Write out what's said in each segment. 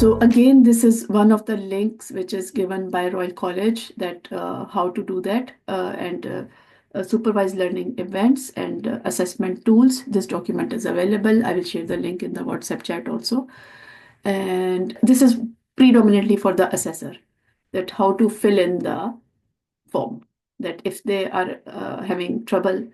So again, this is one of the links which is given by Royal College that how to do that and supervised learning events and assessment tools. This document is available. I will share the link in the WhatsApp chat also. And this is predominantly for the assessor, that how to fill in the form, that if they are having trouble,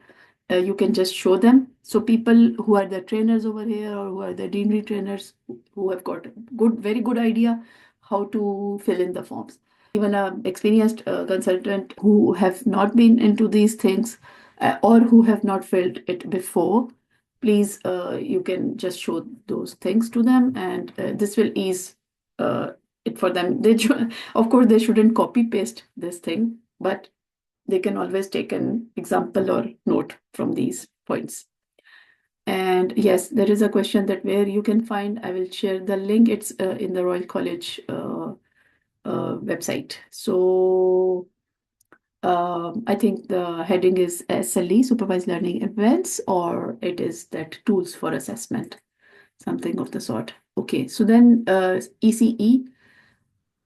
you can just show them. So people who are the trainers over here or who are the deanery trainers who have got very good idea how to fill in the forms. Even a experienced consultant who have not been into these things or who have not filled it before, please you can just show those things to them, and this will ease it for them. Of course, they shouldn't copy paste this thing, but they can always take an example or note from these points. And yes, there is a question that where you can find. I will share the link. It's in the Royal College website. So I think the heading is SLE, Supervised Learning Events, or it is that tools for assessment, something of the sort. Okay, so then ECE.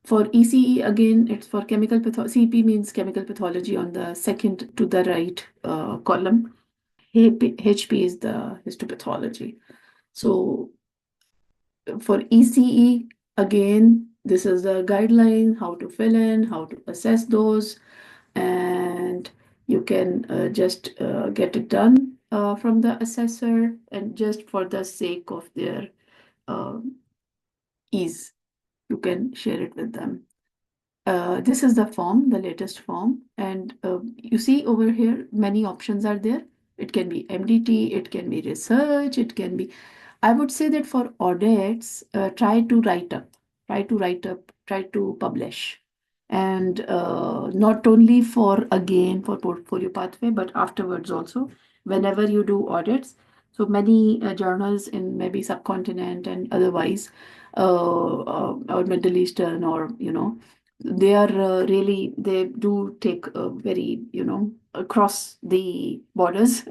For ECE, again, it's for chemical pathology. CP means chemical pathology on the second to the right column. HP is the histopathology. So for ECE, again, this is the guideline, how to fill in, how to assess those, and you can just get it done from the assessor, and just for the sake of their uh, ease, you can share it with them. This is the form, the latest form, and you see over here many options are there. It can be MDT, it can be research, it can be. I would say that for audits, try to write up, try to publish, and not only for again for portfolio pathway, but afterwards also whenever you do audits. So many journals in maybe subcontinent and otherwise, or Middle Eastern, or they are really, they do take very across the borders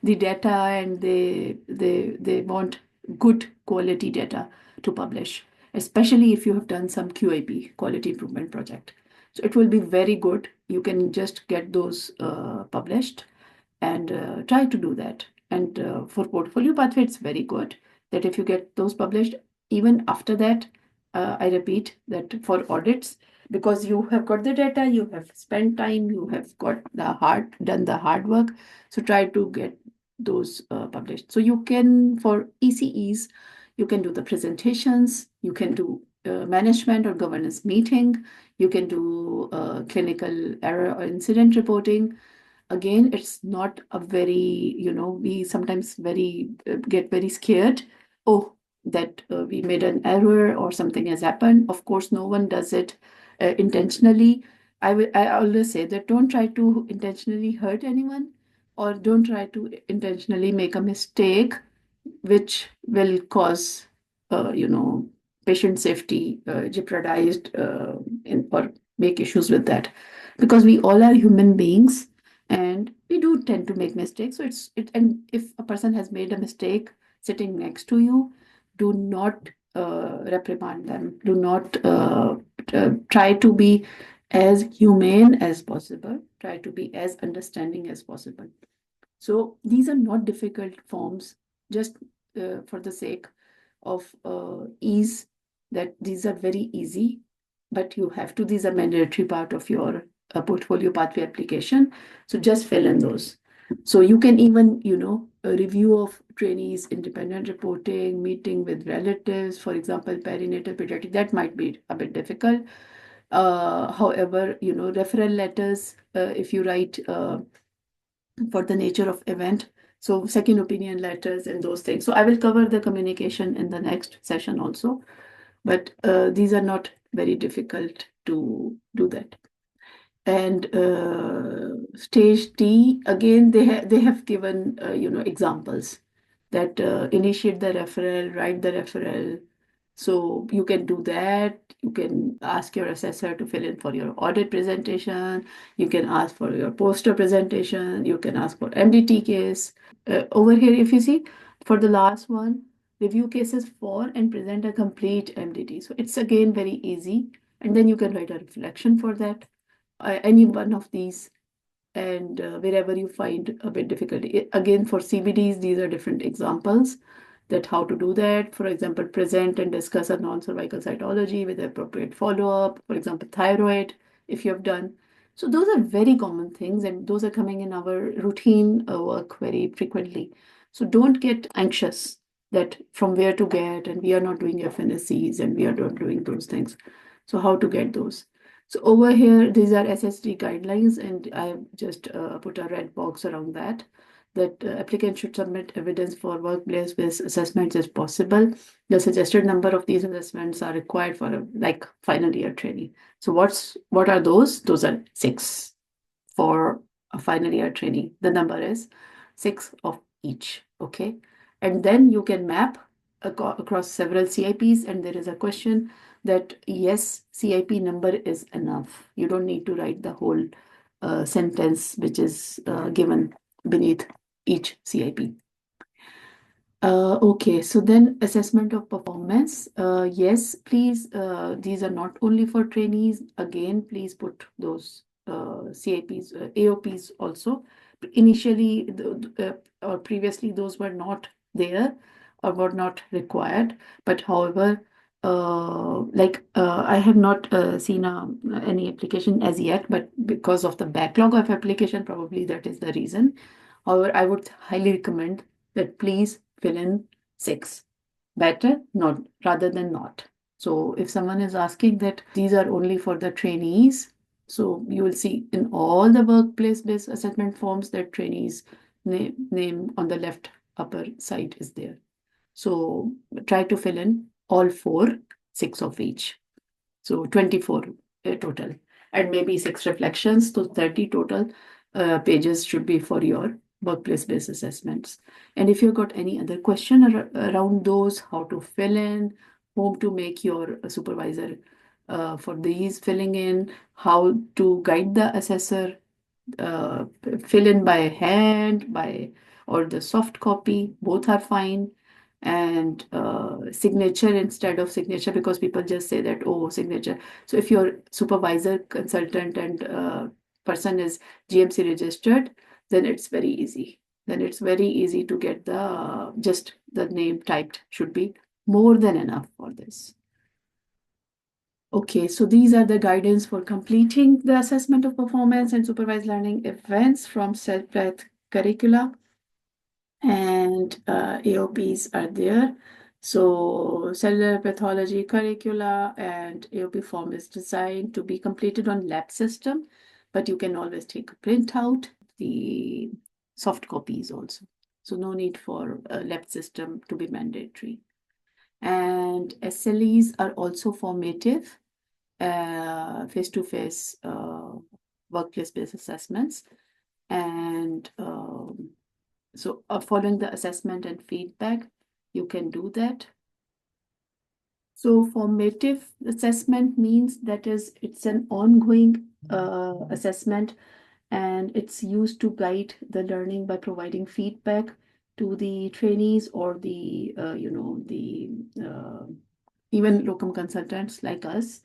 the data, and they want good quality data to publish, especially if you have done some QIP, quality improvement project. So it will be very good. You can just get those published, and try to do that. And for portfolio pathway, it's very good that if you get those published, even after that, I repeat that for audits, because you have got the data, you have spent time, you have got done the hard work. So try to get those published. So you can, for ECEs, you can do the presentations, you can do management or governance meeting, you can do clinical error or incident reporting. Again, it's not a very, we sometimes get very scared. Oh, that we made an error or something has happened. Of course, no one does it intentionally. I always say that don't try to intentionally hurt anyone, or don't try to intentionally make a mistake which will cause patient safety jeopardized, or make issues with that, because we all are human beings and we do tend to make mistakes. So and if a person has made a mistake sitting next to you, do not reprimand them. Do not try to be as humane as possible. Try to be as understanding as possible. So these are not difficult forms, just for the sake of ease, that these are very easy, but you have to, these are mandatory part of your portfolio pathway application. So just fill in those. So you can even, a review of trainees, independent reporting, meeting with relatives, for example, perinatal pediatric, that might be a bit difficult. However, referral letters, if you write for the nature of event, so second opinion letters and those things. So I will cover the communication in the next session also, but these are not very difficult to do that. And stage D, again, they have given examples that initiate the referral, write the referral. So you can do that. You can ask your assessor to fill in for your audit presentation. You can ask for your poster presentation. You can ask for MDT case. Over here, if you see, for the last one, review cases for and present a complete MDT. So it's again very easy. And then you can write a reflection for that, any one of these, and wherever you find a bit difficulty. Again, for CBDs, these are different examples that how to do that. For example, present and discuss a non-cervical cytology with appropriate follow-up. For example, thyroid, if you have done. So those are very common things, and those are coming in our routine work very frequently. So don't get anxious that from where to get, and we are not doing FNSCs and we are not doing those things. So how to get those? So over here, these are SSD guidelines, and I have just put a red box around that. That applicant should submit evidence for workplace-based assessments as possible. The suggested number of these assessments are required for a like final year training. So what are those? Those are 6 for a final year training. The number is 6 of each. Okay, and then you can map across several CIPs, and there is a question that yes, CIP number is enough. You don't need to write the whole sentence which is given beneath each CIP. Okay, so then assessment of performance. Yes, please, these are not only for trainees. Again, please put those CIPs, AOPs also. Initially, or previously, those were not there or were not required. But however, I have not seen any application as yet, but because of the backlog of application, probably that is the reason. However, I would highly recommend that please fill in 6. Better not rather than not. So if someone is asking that these are only for the trainees, so you will see in all the workplace-based assessment forms that trainees name on the left upper side is there. So try to fill in all 4, 6 of each. So 24 total, and maybe 6 reflections. So 30 total pages should be for your workplace-based assessments. And if you've got any other question around those, how to fill in, whom to make your supervisor for these filling in, how to guide the assessor, uh, fill in by hand, by or the soft copy, both are fine. And signature instead of signature, because people just say that, oh, signature. So if your supervisor, consultant, and person is GMC registered, then it's very easy. Then it's very easy to get the just the name typed should be more than enough for this. Okay, so these are the guidance for completing the assessment of performance and supervised learning events from self-led curricula, and AOPs are there. So cellular pathology curricula and AOP form is designed to be completed on lab system, but you can always take a printout, the soft copies also. So no need for a lab system to be mandatory. And SLEs are also formative, face-to-face workplace-based assessments. And so following the assessment and feedback, you can do that. So formative assessment means that it's an ongoing assessment, and it's used to guide the learning by providing feedback to the trainees or the even locum consultants like us.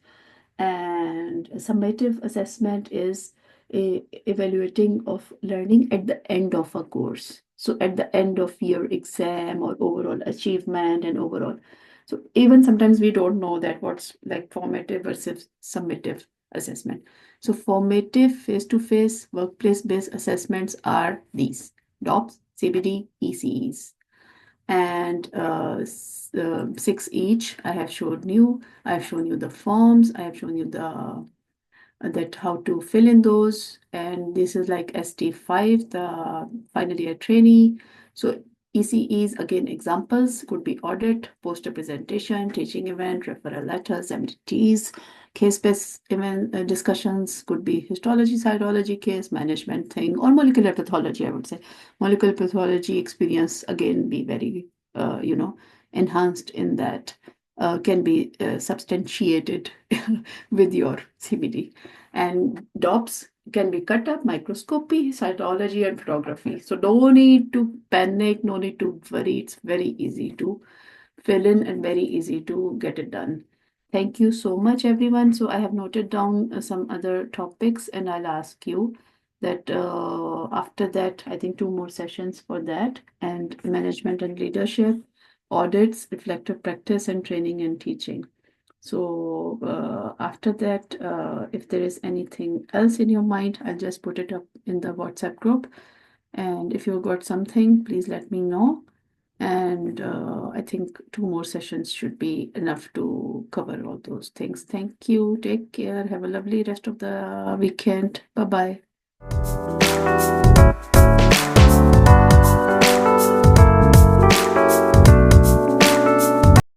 And a summative assessment is a evaluating of learning at the end of a course. So at the end of your exam or overall achievement and overall. So even sometimes we don't know that what's like formative versus summative assessment. So formative face-to-face workplace-based assessments are these: DOPS, CBD, ECEs. And 6 each. I have shown you. I have shown you the forms. I have shown you the that how to fill in those. And this is like ST5, the final year trainee. So ECEs, again, examples could be audit, poster presentation, teaching event, referral letters, MDTs, case-based event discussions, could be histology, cytology, case management thing, or molecular pathology, I would say. Molecular pathology experience, again, be very, enhanced in that, can be substantiated with your CBD. And DOPS can be cut up, microscopy, cytology, and photography. So no need to panic, no need to worry. It's very easy to fill in and very easy to get it done. Thank you so much, everyone. So I have noted down some other topics, and I'll ask you that after that, I think two more sessions for that, and management and leadership, audits, reflective practice, and training and teaching. So after that, if there is anything else in your mind, I'll just put it up in the WhatsApp group. And if you got something, please let me know. And I think two more sessions should be enough to cover all those things. Thank you. Take care. Have a lovely rest of the weekend. Bye bye.